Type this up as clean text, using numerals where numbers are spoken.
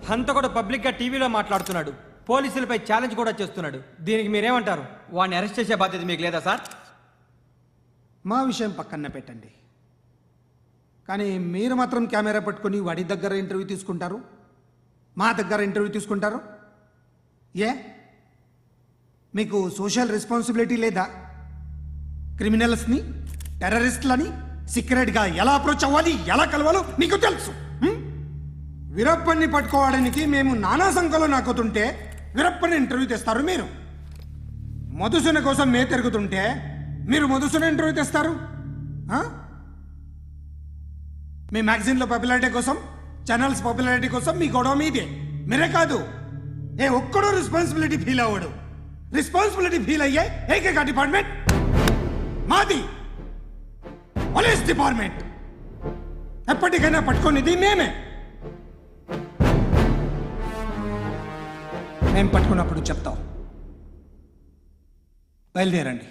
హంతకుడు పబ్లిక్గా టీవీలో మాట్లాడుతున్నాడు, పోలీసులపై ఛాలెంజ్ కూడా చేస్తున్నాడు. దీనికి మీరేమంటారు? వాడిని అరెస్ట్ చేసే బాధ్యత మీకు లేదా సార్? మా విషయం పక్కన పెట్టండి, కానీ మీరు మాత్రం కెమెరా పట్టుకొని వాడి దగ్గర ఇంటర్వ్యూ తీసుకుంటారు, మా దగ్గర ఇంటర్వ్యూ తీసుకుంటారు. ఏ మీకు సోషల్ రెస్పాన్సిబిలిటీ లేదా? క్రిమినల్స్ని, టెర్రరిస్టులని సీక్రెట్గా ఎలా అప్రోచ్ అవ్వాలి, ఎలా కలవాలో మీకు తెలుసు. వీరప్పని పట్టుకోవడానికి మేము నానా సంఖ్యలో నాకుతుంటే వీరప్పని ఇంటర్వ్యూ తెస్తారు మీరు. మధుసూన కోసం మే తిరుగుతుంటే మీరు మధుసూన ఇంటర్వ్యూ తెస్తారు. మీ మ్యాగజైన్లో పాపులారిటీ కోసం, ఛానల్స్ పాపులారిటీ కోసం మీ గొడవ మీదే. మీరే కాదు, ఒక్కడో రెస్పాన్సిబిలిటీ ఫీల్ అవ్వడు. రెస్పాన్సిబిలిటీ ఫీల్ అయ్యే ఏకైక డిపార్ట్మెంట్ మాది, పోలీస్ డిపార్ట్మెంట్. ఎప్పటికైనా పట్టుకునేది మేమే. మేము పట్టుకున్నప్పుడు చెప్తాం. బయలుదేరండి.